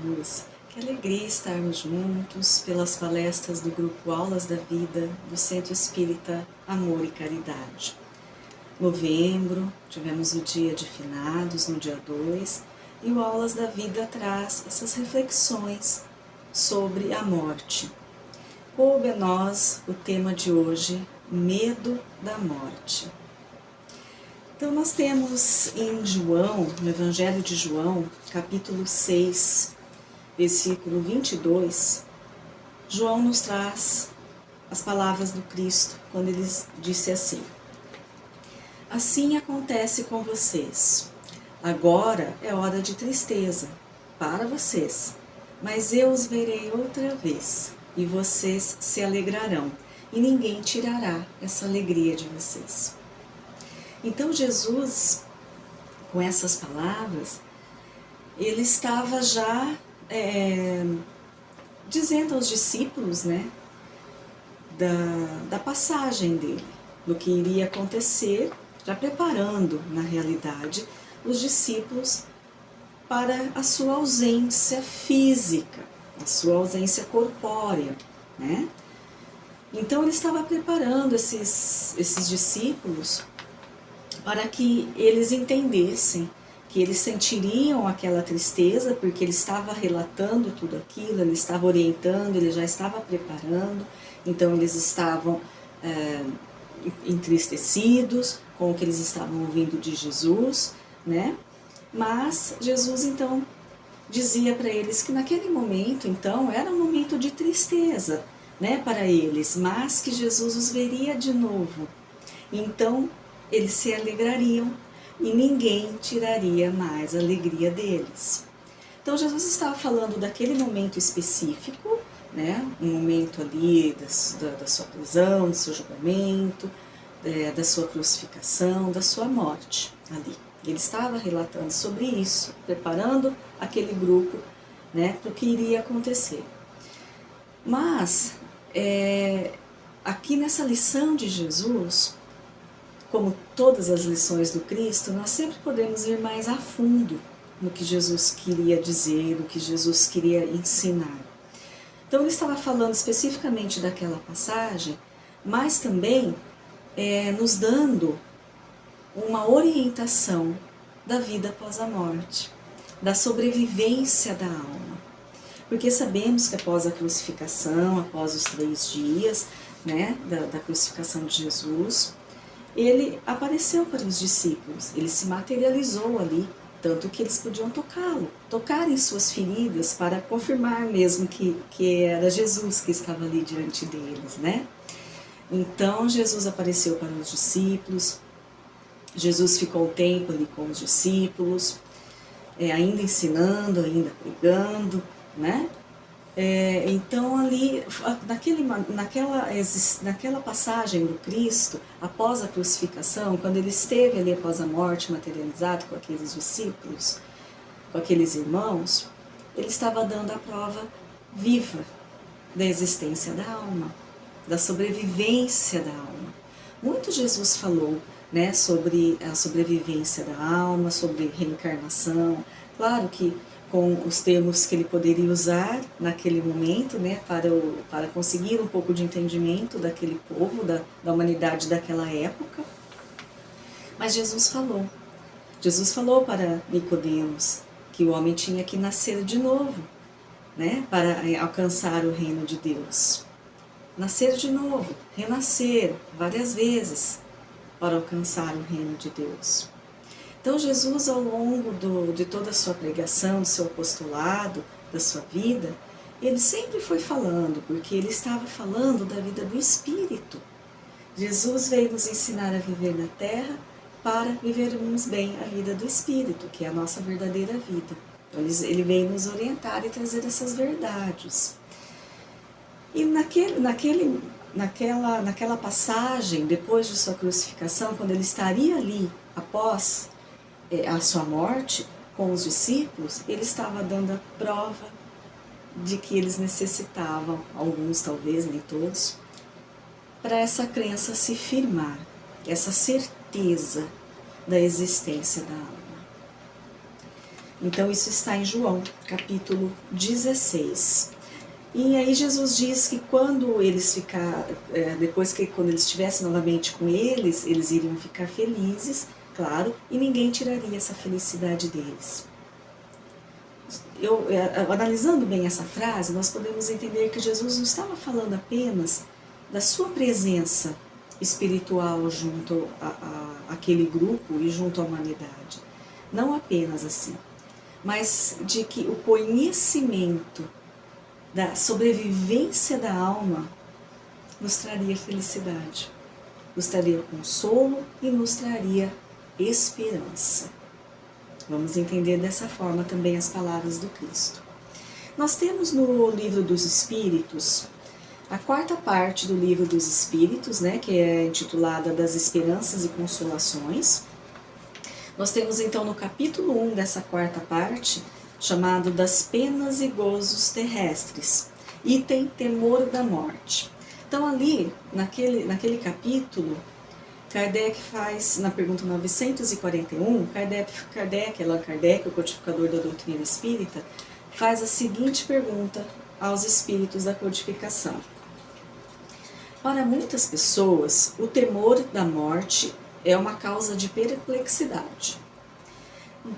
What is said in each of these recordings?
queridos! Que alegria estarmos juntos pelas palestras do Grupo Aulas da Vida do Centro Espírita Amor e Caridade. Novembro, tivemos o dia de finados, no dia 2, e o Aulas da Vida traz essas reflexões sobre a morte. Coube a nós o tema de hoje, medo da morte. Então nós temos em João, no Evangelho de João, capítulo 6, versículo 22, João nos traz as palavras do Cristo, quando ele disse assim: assim acontece com vocês. Agora é hora de tristeza para vocês, mas eu os verei outra vez, e vocês se alegrarão, e ninguém tirará essa alegria de vocês. Então Jesus, com essas palavras, ele estava já dizendo aos discípulos, da passagem dele, do que iria acontecer, já preparando, na realidade, os discípulos para a sua ausência física, a sua ausência corpórea, Então ele estava preparando esses discípulos para que eles entendessem que eles sentiriam aquela tristeza, porque ele estava relatando tudo aquilo, ele estava orientando, ele já estava preparando, então eles estavam entristecidos com o que eles estavam ouvindo de Jesus, Mas Jesus então dizia para eles que naquele momento, então, era um momento de tristeza, para eles, mas que Jesus os veria de novo. Então, eles se alegrariam e ninguém tiraria mais a alegria deles. Então Jesus estava falando daquele momento específico, um momento ali da sua prisão, do seu julgamento, da sua crucificação, da sua morte ali. Ele estava relatando sobre isso, preparando aquele grupo para o que iria acontecer. Mas, aqui nessa lição de Jesus, como todas as lições do Cristo, nós sempre podemos ir mais a fundo no que Jesus queria dizer, no que Jesus queria ensinar. Então ele estava falando especificamente daquela passagem, mas também nos dando uma orientação da vida após a morte, da sobrevivência da alma. Porque sabemos que após a crucificação, após os 3 dias da crucificação de Jesus, ele apareceu para os discípulos, ele se materializou ali, tanto que eles podiam tocá-lo, tocar em suas feridas para confirmar mesmo que era Jesus que estava ali diante deles, Então Jesus apareceu para os discípulos, Jesus ficou um tempo ali com os discípulos, ainda ensinando, ainda pregando, Então ali, naquela passagem do Cristo, após a crucificação, quando ele esteve ali após a morte materializado com aqueles discípulos, com aqueles irmãos, ele estava dando a prova viva da existência da alma, da sobrevivência da alma. Muito Jesus falou sobre a sobrevivência da alma, sobre reencarnação, claro que com os termos que ele poderia usar naquele momento, para conseguir um pouco de entendimento daquele povo, da humanidade daquela época. Mas Jesus falou para Nicodemos que o homem tinha que nascer de novo, para alcançar o reino de Deus. Nascer de novo, renascer várias vezes para alcançar o reino de Deus. Então Jesus, ao longo de toda a sua pregação, do seu apostolado, da sua vida, ele sempre foi falando, porque ele estava falando da vida do Espírito. Jesus veio nos ensinar a viver na Terra para vivermos bem a vida do Espírito, que é a nossa verdadeira vida. Então ele veio nos orientar e trazer essas verdades. E naquela passagem, depois de sua crucificação, quando ele estaria ali após a sua morte com os discípulos, ele estava dando a prova de que eles necessitavam, alguns talvez, nem todos, para essa crença se firmar, essa certeza da existência da alma. Então isso está em João, capítulo 16. E aí Jesus diz que quando eles quando eles estivessem novamente com eles iriam ficar felizes, claro, e ninguém tiraria essa felicidade deles. Analisando bem essa frase, nós podemos entender que Jesus não estava falando apenas da sua presença espiritual junto àquele grupo e junto à humanidade. Não apenas assim, mas de que o conhecimento da sobrevivência da alma nos traria felicidade, nos traria consolo e nos traria esperança. Vamos entender dessa forma também as palavras do Cristo. Nós temos no Livro dos Espíritos, a quarta parte do Livro dos Espíritos, né, que é intitulada Das Esperanças e Consolações. Nós temos então no capítulo 1 dessa quarta parte, chamado Das Penas e Gozos Terrestres, item Temor da Morte. Então ali, naquele capítulo, Kardec faz, na pergunta 941, Allan Kardec, o codificador da doutrina espírita, faz a seguinte pergunta aos espíritos da codificação. Para muitas pessoas, o temor da morte é uma causa de perplexidade.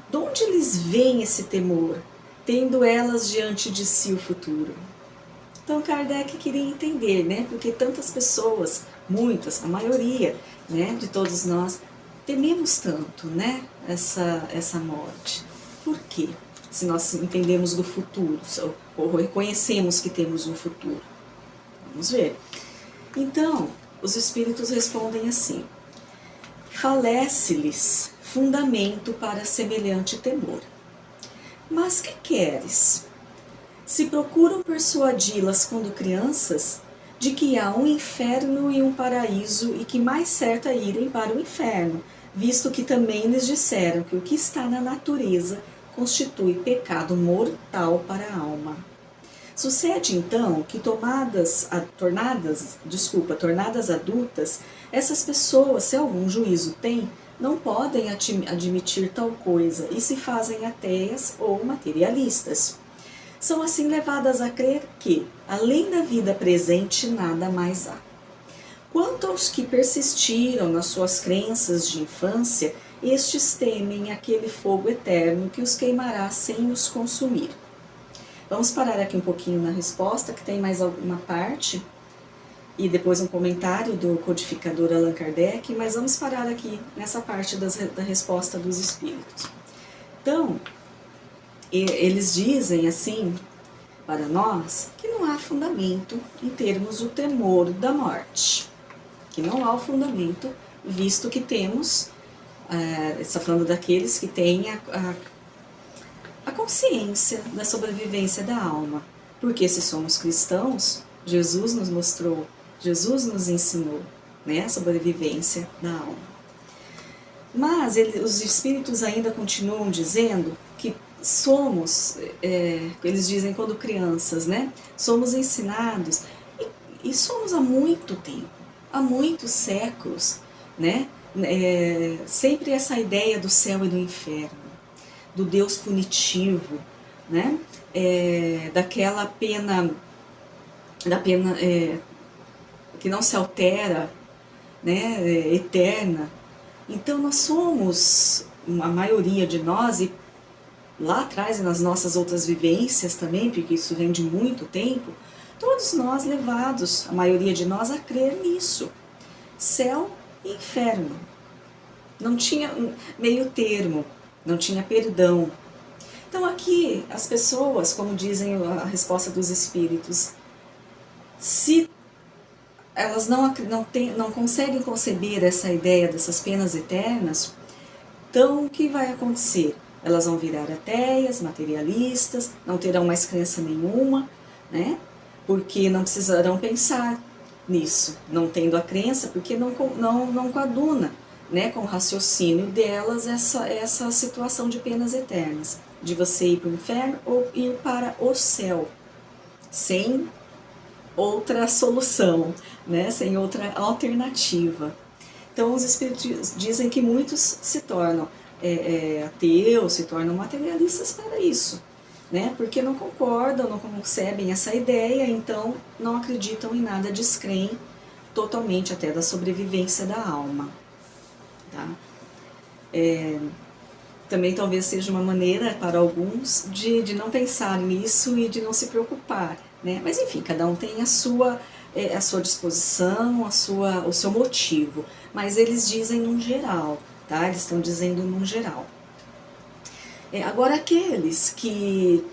De onde lhes vem esse temor, tendo elas diante de si o futuro? Então Kardec queria entender, né? Porque tantas pessoas, muitas, a maioria, né, de todos nós, tememos tanto, né, essa morte. Por quê? Se nós entendemos do futuro, ou reconhecemos que temos um futuro. Vamos ver. Então, os espíritos respondem assim: falece-lhes fundamento para semelhante temor. Mas que queres? Se procuram persuadi-las quando crianças de que há um inferno e um paraíso e que mais certo é irem para o inferno, visto que também lhes disseram que o que está na natureza constitui pecado mortal para a alma. Sucede então que tornadas adultas, essas pessoas, se algum juízo têm, não podem admitir tal coisa e se fazem ateias ou materialistas. São assim levadas a crer que, além da vida presente, nada mais há. Quanto aos que persistiram nas suas crenças de infância, estes temem aquele fogo eterno que os queimará sem os consumir. Vamos parar aqui um pouquinho na resposta, que tem mais alguma parte, e depois um comentário do codificador Allan Kardec, mas vamos parar aqui nessa parte da resposta dos espíritos. Então, eles dizem assim para nós que não há fundamento em termos o temor da morte, que não há o fundamento, visto que temos, está falando daqueles que têm a consciência da sobrevivência da alma, porque se somos cristãos, Jesus nos mostrou, Jesus nos ensinou, né, a sobrevivência da alma. Mas os espíritos ainda continuam dizendo que somos, eles dizem quando crianças, né, somos ensinados, e somos há muito tempo, há muitos séculos, né, sempre essa ideia do céu e do inferno, do Deus punitivo, né, daquela pena, que não se altera, né, eterna. Então nós somos, a maioria de nós, e lá atrás nas nossas outras vivências também, porque isso vem de muito tempo, todos nós levados, a maioria de nós, a crer nisso. Céu e inferno. Não tinha meio termo, não tinha perdão. Então aqui as pessoas, como dizem a resposta dos espíritos, se elas não conseguem conceber essa ideia dessas penas eternas, então o que vai acontecer? Elas vão virar ateias, materialistas, não terão mais crença nenhuma, né? Porque não precisarão pensar nisso, não tendo a crença, porque não coaduna, né, com o raciocínio delas essa situação de penas eternas, de você ir para o inferno ou ir para o céu, sem outra solução, né, sem outra alternativa. Então os espíritos dizem que muitos se tornam ateus, se tornam materialistas para isso, né? Porque não concordam, não concebem essa ideia, então não acreditam em nada, descreem totalmente até da sobrevivência da alma. Tá? Também talvez seja uma maneira para alguns de não pensar nisso e de não se preocupar, né? Mas enfim, cada um tem a sua disposição, o seu motivo, mas eles dizem num geral, tá? Eles estão dizendo num geral. Agora aqueles que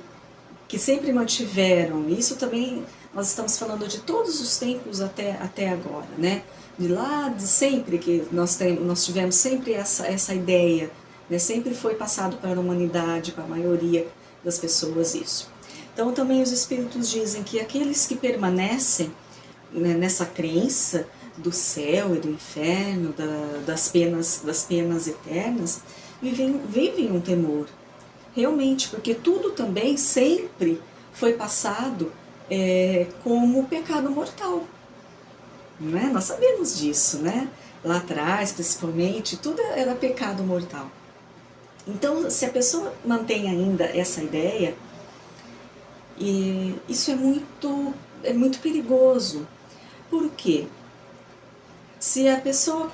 sempre mantiveram, isso também nós estamos falando de todos os tempos até agora, né? De lá de sempre que nós tivemos sempre essa ideia, né? Sempre foi passado para a humanidade, para a maioria das pessoas isso. Então também os espíritos dizem que aqueles que permanecem, né, nessa crença do céu e do inferno, das penas eternas, vivem um temor. Realmente, porque tudo também sempre foi passado como pecado mortal. Não é? Nós sabemos disso, né? Lá atrás, principalmente, tudo era pecado mortal. Então, se a pessoa mantém ainda essa ideia, isso é muito perigoso. Por quê? Se a pessoa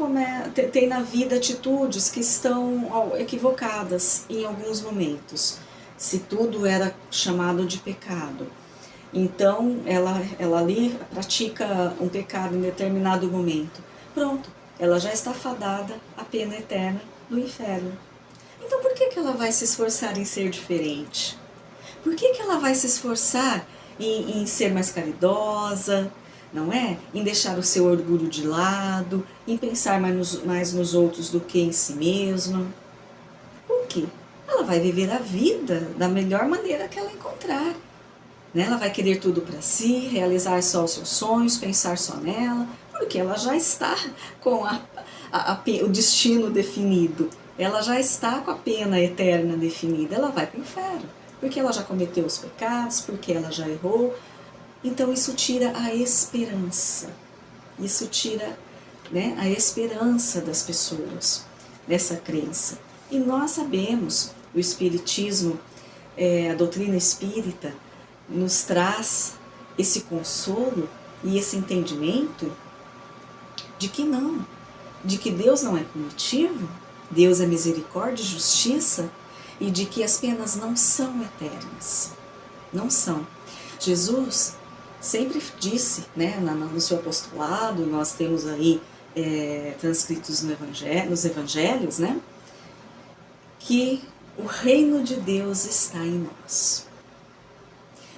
tem na vida atitudes que estão equivocadas em alguns momentos, se tudo era chamado de pecado, então ela ali pratica um pecado em determinado momento, pronto, ela já está fadada à pena eterna do inferno. Então por que ela vai se esforçar em ser diferente? Por que ela vai se esforçar em ser mais caridosa, não é? Em deixar o seu orgulho de lado, em pensar mais nos outros do que em si mesma? Por quê? Ela vai viver a vida da melhor maneira que ela encontrar. Né? Ela vai querer tudo para si, realizar só os seus sonhos, pensar só nela, porque ela já está com o destino definido. Ela já está com a pena eterna definida. Ela vai para o inferno, porque ela já cometeu os pecados, porque ela já errou. Então isso tira a esperança, isso tira, né, a esperança das pessoas, dessa crença. E nós sabemos, o Espiritismo, a doutrina espírita, nos traz esse consolo e esse entendimento de que não, de que Deus não é punitivo, Deus é misericórdia e justiça, e de que as penas não são eternas, não são. Jesus sempre disse, né, no seu apostolado, nós temos aí transcritos nos evangelhos, né, que o reino de Deus está em nós.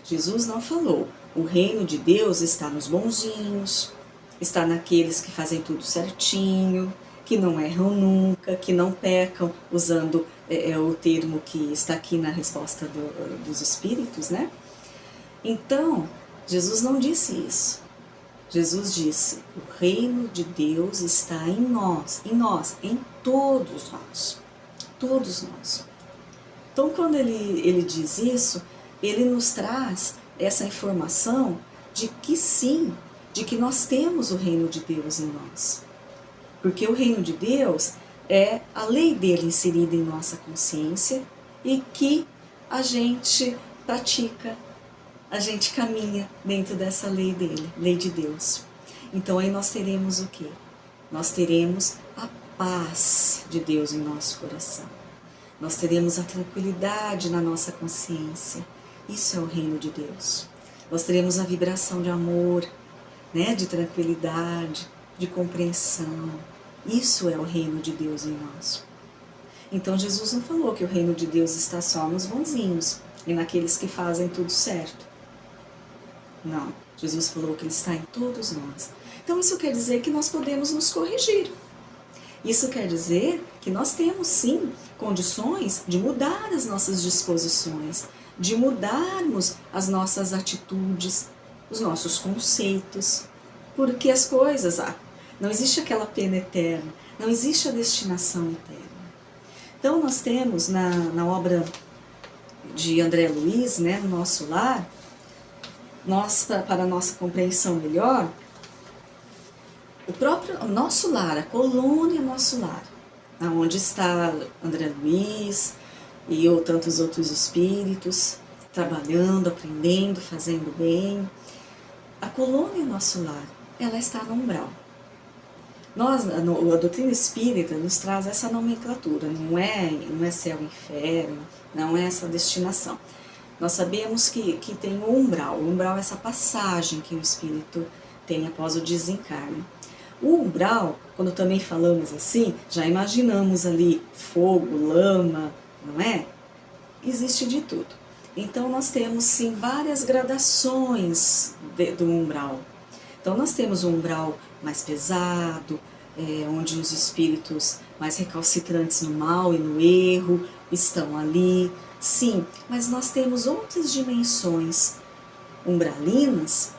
Jesus não falou, o reino de Deus está nos bonzinhos, está naqueles que fazem tudo certinho, que não erram nunca, que não pecam, usando o termo que está aqui na resposta dos Espíritos, né? Então, Jesus não disse isso. Jesus disse, o reino de Deus está em nós, em todos nós. Então, quando ele diz isso, ele nos traz essa informação de que sim, de que nós temos o reino de Deus em nós. Porque o reino de Deus é a lei dele inserida em nossa consciência e que a gente pratica, a gente caminha dentro dessa lei dele, lei de Deus. Então aí nós teremos o quê? Nós teremos a paz de Deus em nosso coração. Nós teremos a tranquilidade na nossa consciência. Isso é o reino de Deus. Nós teremos a vibração de amor, né, de tranquilidade, de compreensão. Isso é o reino de Deus em nós. Então Jesus não falou que o reino de Deus está só nos bonzinhos e naqueles que fazem tudo certo. Não, Jesus falou que ele está em todos nós. Então isso quer dizer que nós podemos nos corrigir. Isso quer dizer que nós temos sim condições de mudar as nossas disposições, de mudarmos as nossas atitudes, os nossos conceitos, porque as coisas, não existe aquela pena eterna, não existe a destinação eterna. Então nós temos na obra de André Luiz, né, no Nosso Lar, para a nossa compreensão melhor, o nosso lar, a colônia Nosso Lar, aonde está André Luiz e ou tantos outros espíritos, trabalhando, aprendendo, fazendo bem. A colônia Nosso Lar, ela está no umbral. A doutrina espírita nos traz essa nomenclatura, não é céu e inferno, não é essa destinação. Nós sabemos que tem o umbral é essa passagem que o espírito tem após o desencarne. O umbral, quando também falamos assim, já imaginamos ali fogo, lama, não é? Existe de tudo. Então nós temos sim várias gradações do umbral. Então nós temos um umbral mais pesado, onde os espíritos mais recalcitrantes no mal e no erro estão ali. Sim, mas nós temos outras dimensões umbralinas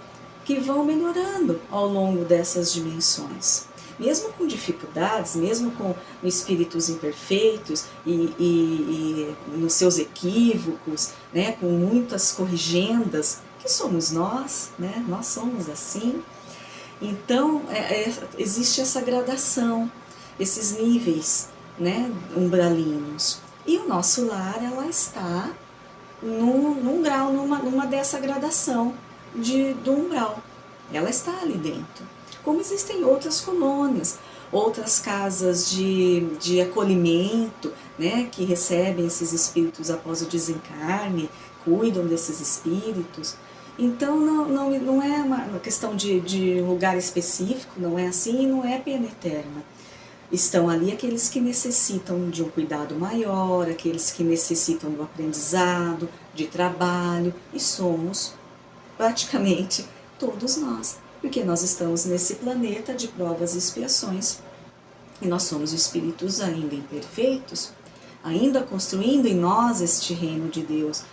que vão melhorando ao longo dessas dimensões. Mesmo com dificuldades, mesmo com espíritos imperfeitos e nos seus equívocos, né, com muitas corrigendas, que somos nós, né, nós somos assim. Então, existe essa gradação, esses níveis, né, umbralinos. E o nosso lar, ela está num grau, numa dessa gradação do umbral. Ela está ali dentro. Como existem outras colônias, outras casas de acolhimento, né, que recebem esses espíritos após o desencarne, cuidam desses espíritos. Então não é uma questão de lugar específico, não é assim, não é pena eterna. Estão ali aqueles que necessitam de um cuidado maior, aqueles que necessitam do aprendizado, de trabalho, e somos praticamente todos nós, porque nós estamos nesse planeta de provas e expiações, e nós somos espíritos ainda imperfeitos, ainda construindo em nós este reino de Deus,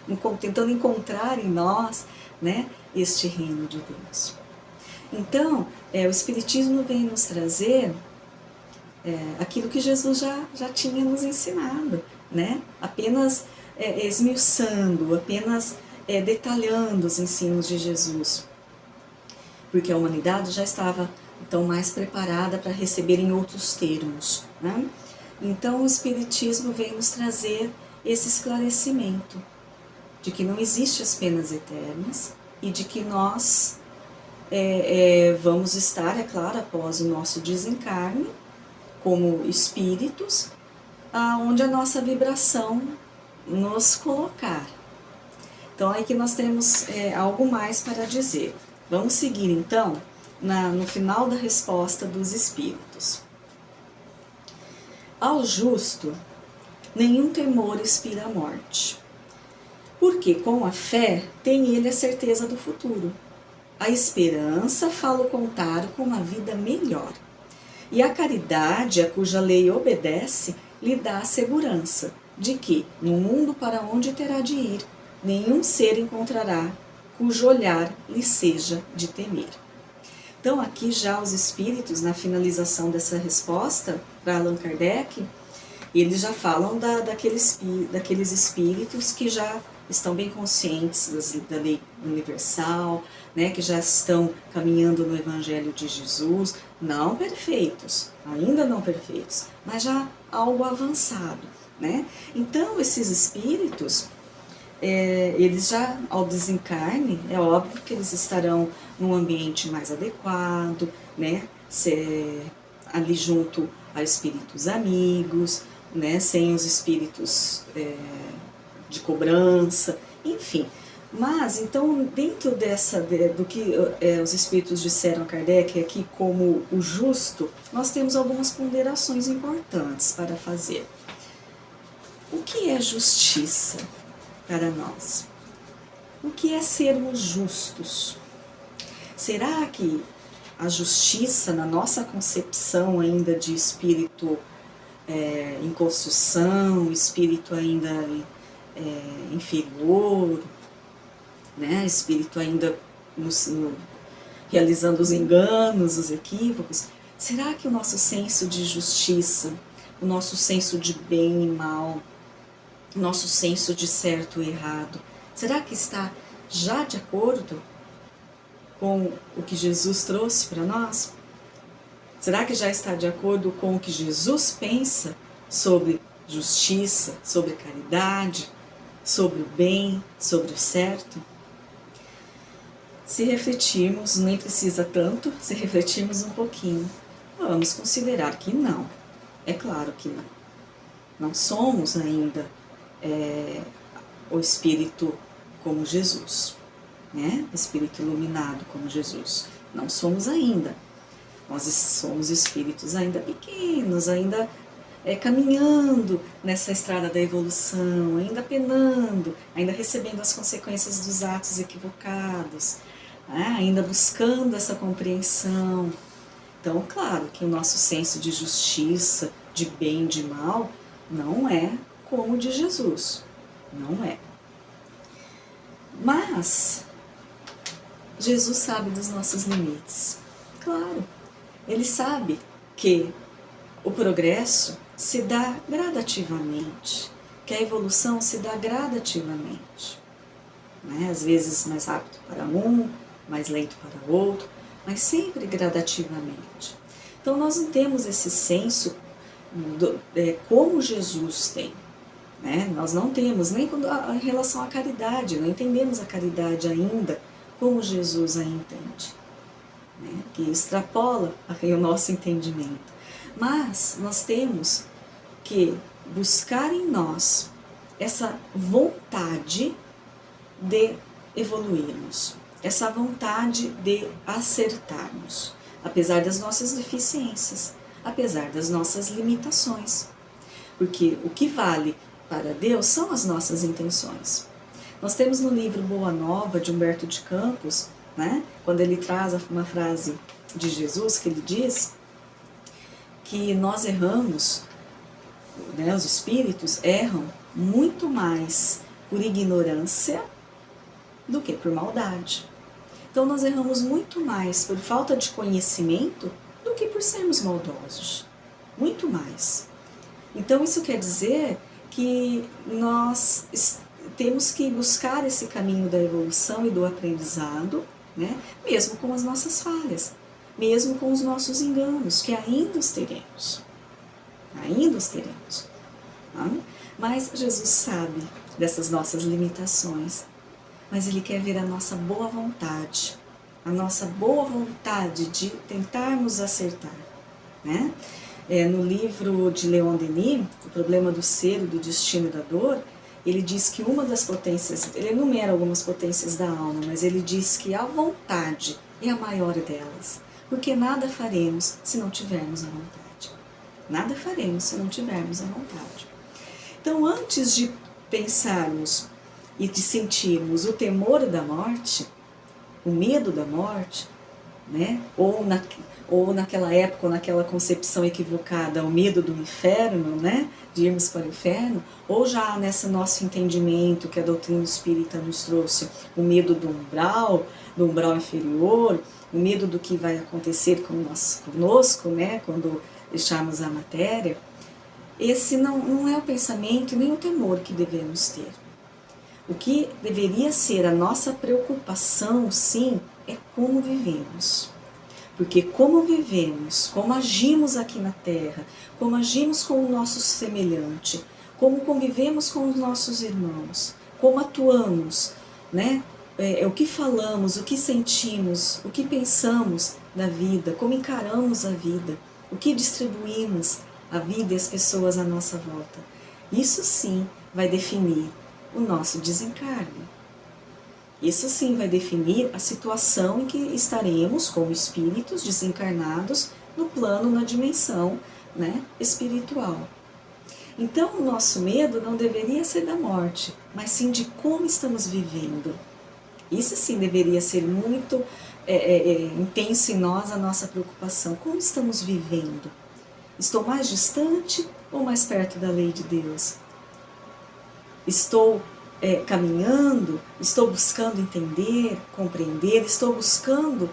tentando encontrar em nós, né, este reino de Deus. Então, o Espiritismo vem nos trazer aquilo que Jesus já tinha nos ensinado, né? Apenas esmiuçando, apenas detalhando os ensinos de Jesus, porque a humanidade já estava então mais preparada para receber em outros termos, né? Então o Espiritismo vem nos trazer esse esclarecimento de que não existem as penas eternas e de que nós vamos estar, é claro, após o nosso desencarne, como espíritos, onde a nossa vibração nos colocar. Então, aí que nós temos algo mais para dizer. Vamos seguir, então, no final da resposta dos espíritos. Ao justo, nenhum temor inspira a morte, porque com a fé tem ele a certeza do futuro. A esperança fala o contar com uma vida melhor. E a caridade, a cuja lei obedece, lhe dá a segurança de que, no mundo para onde terá de ir, nenhum ser encontrará cujo olhar lhe seja de temer. Então, aqui já os espíritos, na finalização dessa resposta para Allan Kardec, eles já falam daqueles espíritos que já estão bem conscientes da lei universal, né, que já estão caminhando no Evangelho de Jesus, não perfeitos, ainda não perfeitos, mas já algo avançado, né? Então, esses espíritos, eles já, ao desencarne, é óbvio que eles estarão num ambiente mais adequado, né? Ali junto a espíritos amigos, né? Sem os espíritos de cobrança, enfim. Mas, então, dentro do que os espíritos disseram a Kardec aqui como o justo, nós temos algumas ponderações importantes para fazer. O que é justiça para nós? O que é sermos justos? Será que a justiça, na nossa concepção ainda de espírito em construção, espírito ainda inferior, né, espírito ainda realizando os enganos, os equívocos, será que o nosso senso de justiça, o nosso senso de bem e mal, o nosso senso de certo e errado, será que está já de acordo com o que Jesus trouxe para nós? Será que já está de acordo com o que Jesus pensa sobre justiça, sobre caridade, sobre o bem, sobre o certo? Se refletirmos, nem precisa tanto, se refletirmos um pouquinho, vamos considerar que não. É claro que não. Não somos ainda o Espírito como Jesus, né? Espírito iluminado como Jesus. Não somos ainda. Nós somos espíritos ainda pequenos, ainda caminhando nessa estrada da evolução, ainda penando, ainda recebendo as consequências dos atos equivocados, ainda buscando essa compreensão. Então, claro que o nosso senso de justiça, de bem e de mal, não é como o de Jesus. Não é. Mas Jesus sabe dos nossos limites. Claro, Ele sabe que o progresso se dá gradativamente, que a evolução se dá gradativamente. Né? Às vezes mais rápido para um, mais lento para o outro, mas sempre gradativamente. Então nós não temos esse senso como Jesus tem. Né? Nós não temos, nem em relação à caridade, não entendemos a caridade ainda como Jesus a entende, né? Que extrapola o nosso entendimento. Mas nós temos que buscar em nós essa vontade de evoluirmos, essa vontade de acertarmos, apesar das nossas deficiências, apesar das nossas limitações. Porque o que vale para Deus são as nossas intenções. Nós temos no livro Boa Nova, de Humberto de Campos, né, quando ele traz uma frase de Jesus, que ele diz que nós erramos, né, os espíritos erram muito mais por ignorância do que por maldade. Então nós erramos muito mais por falta de conhecimento do que por sermos maldosos. Muito mais. Então isso quer dizer que nós temos que buscar esse caminho da evolução e do aprendizado, né? Mesmo com as nossas falhas, mesmo com os nossos enganos, que ainda os teremos. Ainda os teremos. Tá? Mas Jesus sabe dessas nossas limitações, mas Ele quer ver a nossa boa vontade de tentarmos acertar. Né? No livro de Leon Denis, O Problema do Ser, do Destino e da Dor, ele diz que uma das potências, ele enumera algumas potências da alma, mas ele diz que a vontade é a maior delas, porque nada faremos se não tivermos a vontade. Nada faremos se não tivermos a vontade. Então, antes de pensarmos e de sentirmos o temor da morte, o medo da morte, né? ou naquela época, ou naquela concepção equivocada, o medo do inferno, né? De irmos para o inferno, ou já nesse nosso entendimento que a doutrina espírita nos trouxe, o medo do umbral inferior, o medo do que vai acontecer conosco, né? Quando deixarmos a matéria, esse não é o pensamento nem o temor que devemos ter. O que deveria ser a nossa preocupação, sim, é como vivemos. Porque como vivemos, como agimos aqui na Terra, como agimos com o nosso semelhante, como convivemos com os nossos irmãos, como atuamos, né? O que falamos, o que sentimos, o que pensamos da vida, como encaramos a vida, o que distribuímos a vida e as pessoas à nossa volta. Isso sim vai definir o nosso desencarne. Isso sim vai definir a situação em que estaremos como espíritos desencarnados no plano, na dimensão, né, espiritual. Então o nosso medo não deveria ser da morte, mas sim de como estamos vivendo. Isso sim deveria ser muito intenso em nós, a nossa preocupação. Como estamos vivendo? Estou mais distante ou mais perto da lei de Deus? Estou caminhando, estou buscando entender, compreender, estou buscando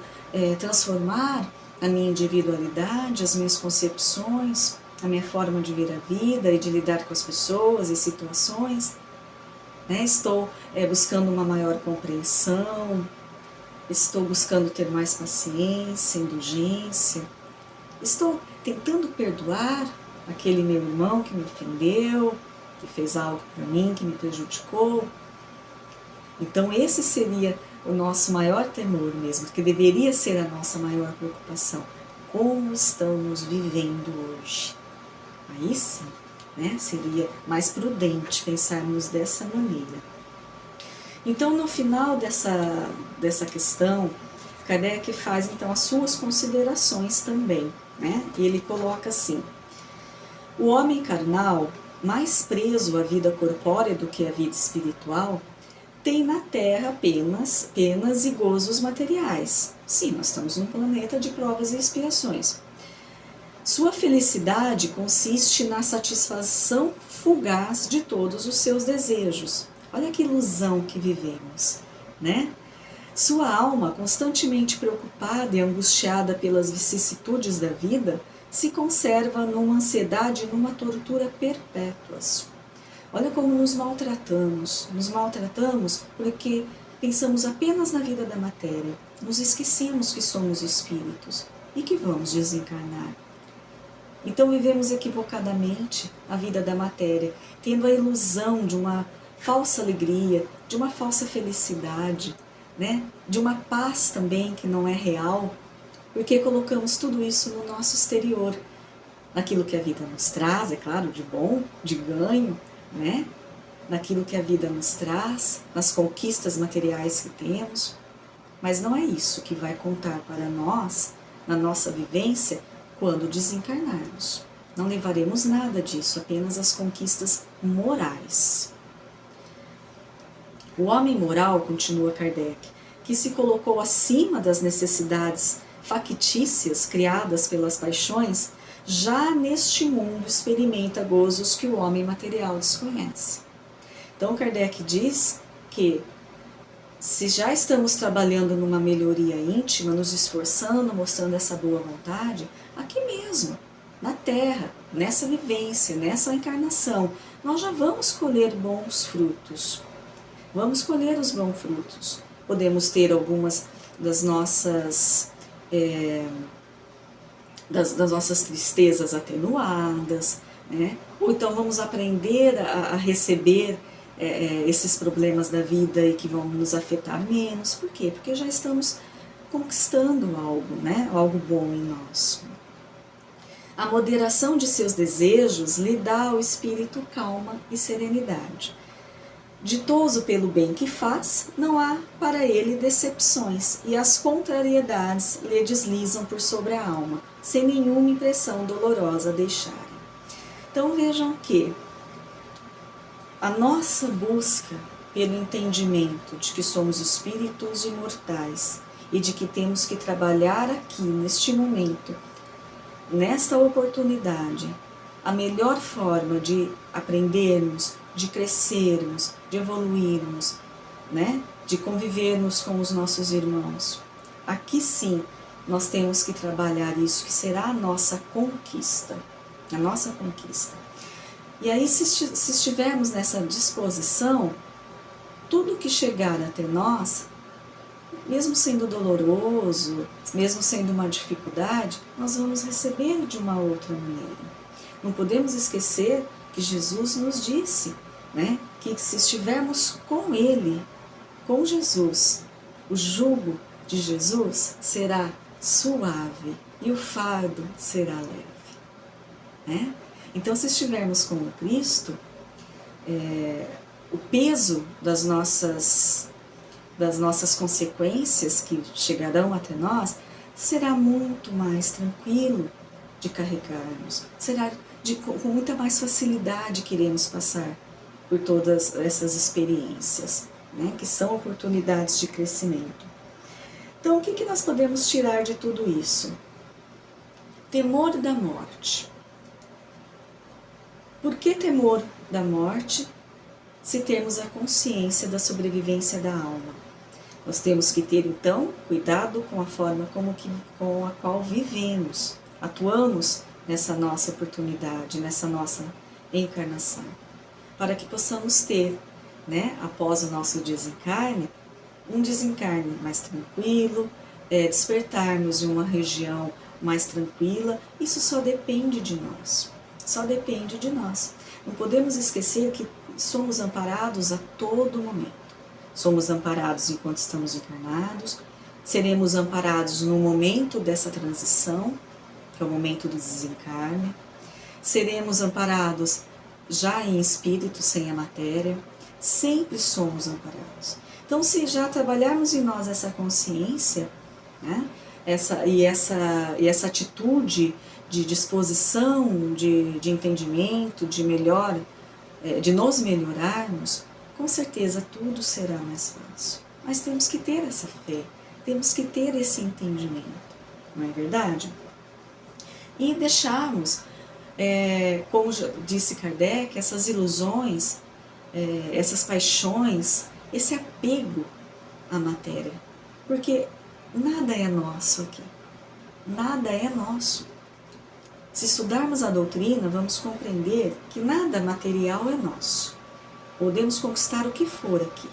transformar a minha individualidade, as minhas concepções, a minha forma de ver a vida e de lidar com as pessoas e situações. Né? Estou buscando uma maior compreensão, estou buscando ter mais paciência, indulgência, estou tentando perdoar, aquele meu irmão que me ofendeu, que fez algo para mim, que me prejudicou. Então esse seria o nosso maior temor mesmo, que deveria ser a nossa maior preocupação. Como estamos vivendo hoje? Aí sim, né, seria mais prudente pensarmos dessa maneira. Então, no final dessa questão, Kardec faz então as suas considerações também, né? E ele coloca assim: o homem carnal, mais preso à vida corpórea do que à vida espiritual, tem na Terra penas e gozos materiais. Sim, nós estamos num planeta de provas e expiações. Sua felicidade consiste na satisfação fugaz de todos os seus desejos. Olha que ilusão que vivemos, né? Sua alma, constantemente preocupada e angustiada pelas vicissitudes da vida, se conserva numa ansiedade e numa tortura perpétuas. Olha como nos maltratamos porque pensamos apenas na vida da matéria, nos esquecemos que somos espíritos e que vamos desencarnar. Então vivemos equivocadamente a vida da matéria, tendo a ilusão de uma falsa alegria, de uma falsa felicidade, né? De uma paz também que não é real, porque colocamos tudo isso no nosso exterior, naquilo que a vida nos traz, é claro, de bom, de ganho, né? Naquilo que a vida nos traz, nas conquistas materiais que temos, mas não é isso que vai contar para nós, na nossa vivência, quando desencarnarmos. Não levaremos nada disso, apenas as conquistas morais. O homem moral, continua Kardec, que se colocou acima das necessidades factícias criadas pelas paixões, já neste mundo experimenta gozos que o homem material desconhece. Então Kardec diz que se já estamos trabalhando numa melhoria íntima, nos esforçando, mostrando essa boa vontade, aqui mesmo, na Terra, nessa vivência, nessa encarnação, nós já vamos colher bons frutos. Vamos colher os bons frutos. Podemos ter algumas das nossas das nossas tristezas atenuadas, né? Ou então vamos aprender a receber esses problemas da vida e que vão nos afetar menos. Por quê? Porque já estamos conquistando algo, né? Algo bom em nós. A moderação de seus desejos lhe dá ao espírito calma e serenidade. Ditoso pelo bem que faz, não há para ele decepções, e as contrariedades lhe deslizam por sobre a alma, sem nenhuma impressão dolorosa a deixarem. Então vejam que a nossa busca pelo entendimento de que somos espíritos imortais e de que temos que trabalhar aqui, neste momento, nesta oportunidade, a melhor forma de aprendermos, de crescermos, de evoluirmos, né? De convivermos com os nossos irmãos. Aqui sim, nós temos que trabalhar isso, que será a nossa conquista. A nossa conquista. E aí, se estivermos nessa disposição, tudo que chegar até nós, mesmo sendo doloroso, mesmo sendo uma dificuldade, nós vamos receber de uma outra maneira. Não podemos esquecer que Jesus nos disse, né, que se estivermos com Ele, com Jesus, o jugo de Jesus será suave e o fardo será leve. Né? Então, se estivermos com o Cristo, o peso das nossas consequências que chegarão até nós será muito mais tranquilo de carregarmos, será com muita mais facilidade que iremos passar por todas essas experiências, né, que são oportunidades de crescimento. Então, o que nós podemos tirar de tudo isso? Temor da morte. Por que temor da morte se temos a consciência da sobrevivência da alma? Nós temos que ter, então, cuidado com a forma com a qual vivemos, atuamos nessa nossa oportunidade, nessa nossa encarnação, para que possamos ter, né, após o nosso desencarne, um desencarne mais tranquilo, despertarmos em uma região mais tranquila. Isso só depende de nós. só depende de nós. Não podemos esquecer que somos amparados a todo momento. Somos amparados enquanto estamos encarnados, seremos amparados no momento dessa transição, que é o momento do desencarne, seremos amparados já em espírito, sem a matéria, sempre somos amparados. Então, se já trabalharmos em nós essa consciência, né, essa atitude de disposição, de entendimento, de nos melhorarmos, com certeza tudo será mais fácil. Mas temos que ter essa fé, temos que ter esse entendimento, não é verdade? E deixarmos, como já disse Kardec, essas ilusões, essas paixões, esse apego à matéria, porque nada é nosso aqui, nada é nosso. Se estudarmos a doutrina, vamos compreender que nada material é nosso. Podemos conquistar o que for aqui.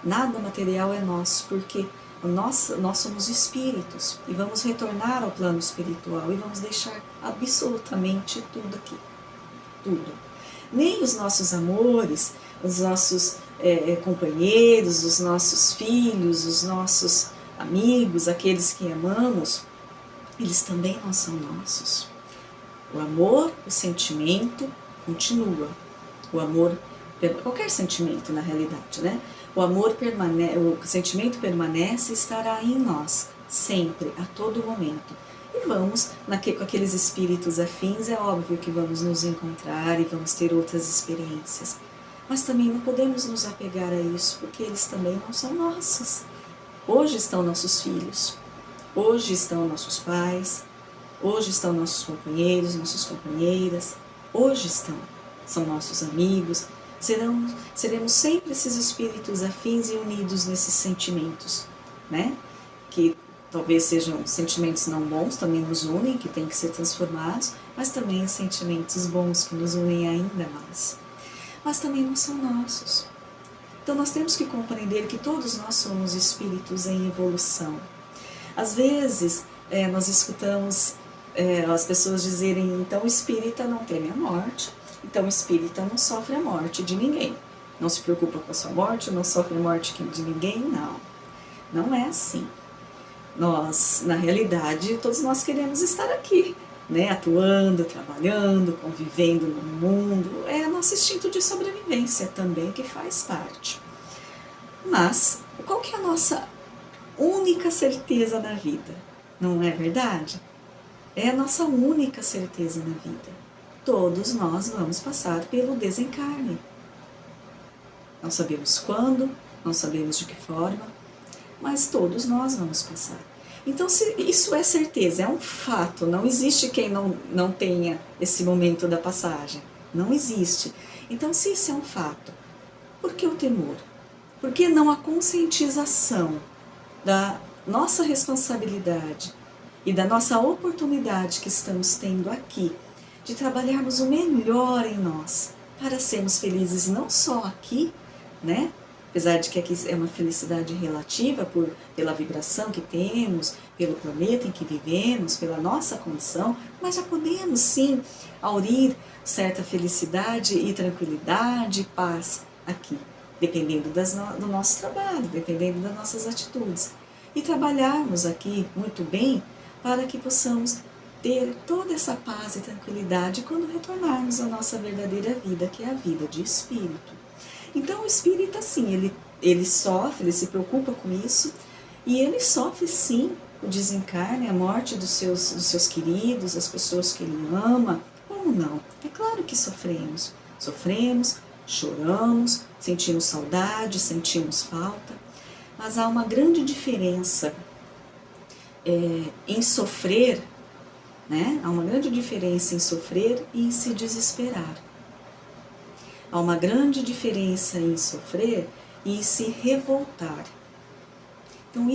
Nada material é nosso, porque nós somos espíritos e vamos retornar ao plano espiritual e vamos deixar absolutamente tudo aqui. Tudo. Nem os nossos amores, os nossos companheiros, os nossos filhos, os nossos amigos, aqueles que amamos, eles também não são nossos. O amor, o sentimento continua. O amor, qualquer sentimento na realidade, né? O amor permanece, o sentimento permanece e estará em nós, sempre, a todo momento. E vamos, com aqueles espíritos afins, é óbvio que vamos nos encontrar e vamos ter outras experiências. Mas também não podemos nos apegar a isso, porque eles também não são nossos. Hoje estão nossos filhos, hoje estão nossos pais, hoje estão nossos companheiros, nossas companheiras, hoje são nossos amigos. Seremos sempre esses espíritos afins e unidos nesses sentimentos, né? Que talvez sejam sentimentos não bons, também nos unem, que têm que ser transformados, mas também os sentimentos bons que nos unem ainda mais. Mas também não são nossos. Então nós temos que compreender que todos nós somos espíritos em evolução. Às vezes nós escutamos as pessoas dizerem, então o espírita não teme a morte, então o espírita não sofre a morte de ninguém. Não se preocupa com a sua morte, não sofre a morte de ninguém, não. Não é assim. Nós, na realidade, todos nós queremos estar aqui, né? Atuando, trabalhando, convivendo no mundo. É nosso instinto de sobrevivência também que faz parte. Mas, qual que é a nossa única certeza na vida? Não é verdade? É a nossa única certeza na vida. Todos nós vamos passar pelo desencarne. Não sabemos quando, não sabemos de que forma, mas todos nós vamos passar. Então, se isso é certeza, é um fato, não existe quem não tenha esse momento da passagem. Não existe. Então, se isso é um fato, por que o temor? Por que não a conscientização da nossa responsabilidade e da nossa oportunidade que estamos tendo aqui, de trabalharmos o melhor em nós, para sermos felizes não só aqui, né? Apesar de que aqui é uma felicidade relativa pela vibração que temos, pelo planeta em que vivemos, pela nossa condição, mas já podemos sim aurir certa felicidade e tranquilidade e paz aqui, dependendo do nosso trabalho, dependendo das nossas atitudes. E trabalharmos aqui muito bem para que possamos ter toda essa paz e tranquilidade quando retornarmos à nossa verdadeira vida, que é a vida de espírito. Então o espírita, sim, ele sofre, ele se preocupa com isso, e ele sofre, sim, o desencarne, a morte dos seus queridos, as pessoas que ele ama. Como não? É claro que sofremos. Sofremos, choramos, sentimos saudade, sentimos falta, mas há uma grande diferença em sofrer, né? Há uma grande diferença em sofrer e em se desesperar. Há uma grande diferença em sofrer e em se revoltar. Então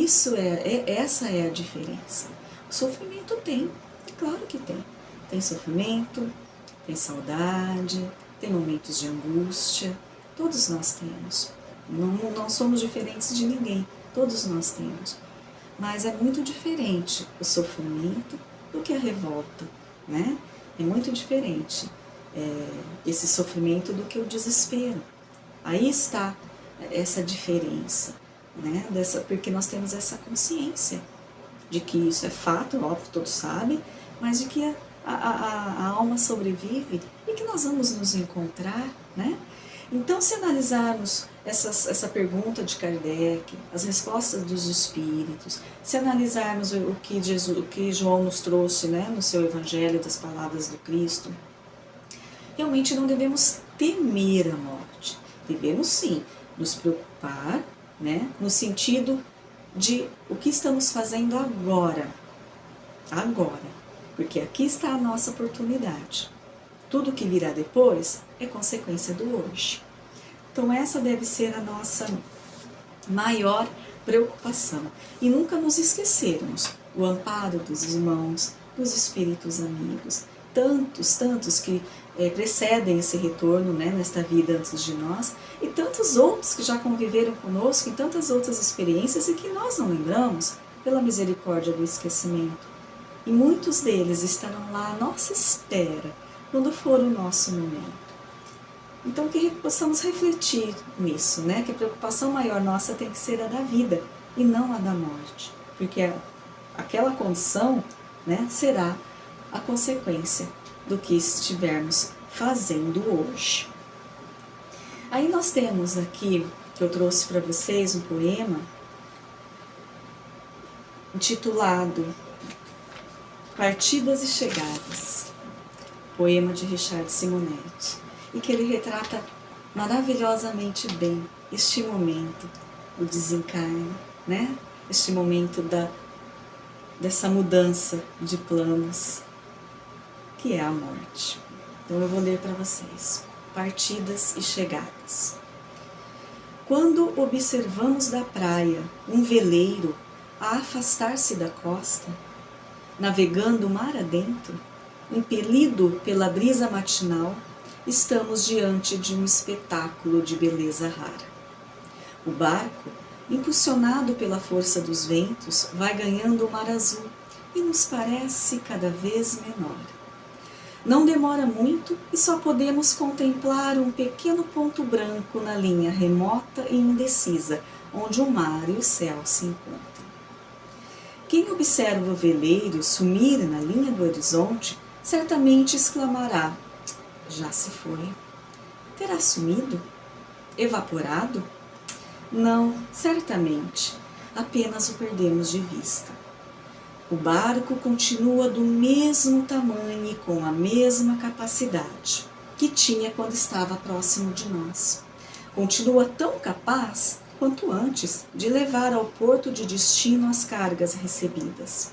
essa é a diferença. O sofrimento tem, é claro que tem. Tem sofrimento, tem saudade, tem momentos de angústia, todos nós temos. Não somos diferentes de ninguém, todos nós temos. Mas é muito diferente o sofrimento do que a revolta, né? É muito diferente. esse sofrimento do que o desespero. Aí está essa diferença, né? Porque nós temos essa consciência de que isso é fato, óbvio, todos sabem, mas de que a alma sobrevive e que nós vamos nos encontrar, né? Então, se analisarmos essa pergunta de Kardec, as respostas dos Espíritos, se analisarmos o que João nos trouxe, né, no seu Evangelho das Palavras do Cristo, realmente não devemos temer a morte. Devemos sim nos preocupar, né, no sentido de o que estamos fazendo agora, porque aqui está a nossa oportunidade. Tudo que virá depois é consequência do hoje. Então essa deve ser a nossa maior preocupação. E nunca nos esquecermos o amparo dos irmãos, dos espíritos amigos, tantos que precedem esse retorno, né, nesta vida antes de nós, e tantos outros que já conviveram conosco em tantas outras experiências e que nós não lembramos pela misericórdia do esquecimento. E muitos deles estarão lá à nossa espera quando for o nosso momento. Então que possamos refletir nisso, né? Que a preocupação maior nossa tem que ser a da vida e não a da morte, porque aquela condição, né, será a consequência do que estivermos fazendo hoje. Aí nós temos aqui, que eu trouxe para vocês, um poema intitulado Partidas e Chegadas, poema de Richard Simonetti, e que ele retrata maravilhosamente bem este momento, o desencarne, né? Este momento dessa mudança de planos, que é a morte. Então eu vou ler para vocês. Partidas e chegadas. Quando observamos da praia um veleiro a afastar-se da costa, navegando mar adentro, impelido pela brisa matinal, estamos diante de um espetáculo de beleza rara. O barco, impulsionado pela força dos ventos, vai ganhando o mar azul e nos parece cada vez menor. Não demora muito e só podemos contemplar um pequeno ponto branco na linha remota e indecisa, onde o mar e o céu se encontram. Quem observa o veleiro sumir na linha do horizonte, certamente exclamará: já se foi. Terá sumido? Evaporado? Não, certamente, apenas o perdemos de vista. O barco continua do mesmo tamanho e com a mesma capacidade que tinha quando estava próximo de nós. Continua tão capaz quanto antes de levar ao porto de destino as cargas recebidas.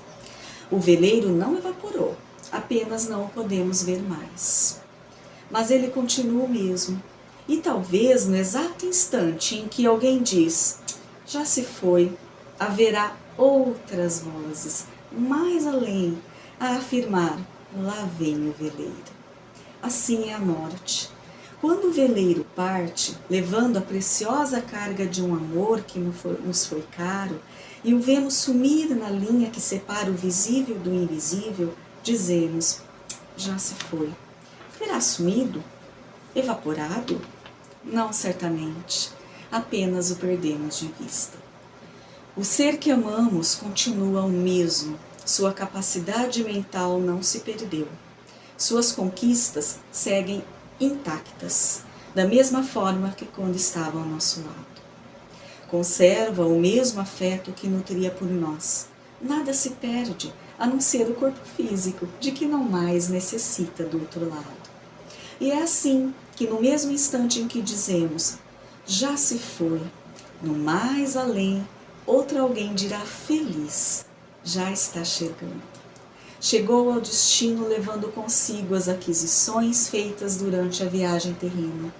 O veleiro não evaporou, apenas não o podemos ver mais. Mas ele continua o mesmo, e talvez no exato instante em que alguém diz, já se foi, haverá outras vozes, mais além, a afirmar, lá vem o veleiro. Assim é a morte. Quando o veleiro parte, levando a preciosa carga de um amor que nos foi caro, e o vemos sumir na linha que separa o visível do invisível, dizemos, já se foi. Terá sumido? Evaporado? Não, certamente. Apenas o perdemos de vista. O ser que amamos continua o mesmo. Sua capacidade mental não se perdeu. Suas conquistas seguem intactas, da mesma forma que quando estava ao nosso lado. Conserva o mesmo afeto que nutria por nós. Nada se perde, a não ser o corpo físico, de que não mais necessita do outro lado. E é assim que no mesmo instante em que dizemos, já se foi, no mais além, outro alguém dirá feliz, já está chegando. Chegou ao destino levando consigo as aquisições feitas durante a viagem terrena.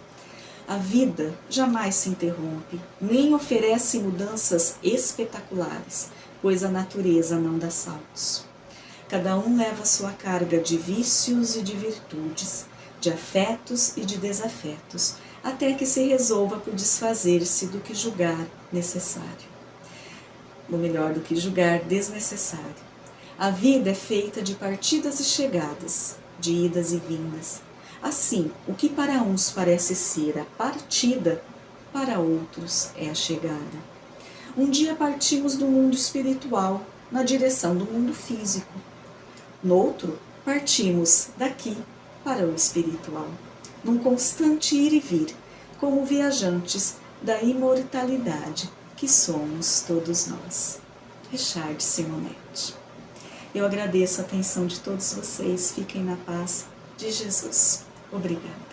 A vida jamais se interrompe, nem oferece mudanças espetaculares, pois a natureza não dá saltos. Cada um leva sua carga de vícios e de virtudes, de afetos e de desafetos, até que se resolva por desfazer-se do que julgar necessário. Ou melhor, do que julgar desnecessário. A vida é feita de partidas e chegadas, de idas e vindas. Assim, o que para uns parece ser a partida, para outros é a chegada. Um dia partimos do mundo espiritual na direção do mundo físico. Noutro, partimos daqui para o espiritual, num constante ir e vir, como viajantes da imortalidade que somos todos nós. Richard Simonetti. Eu agradeço a atenção de todos vocês. Fiquem na paz de Jesus. Obrigada.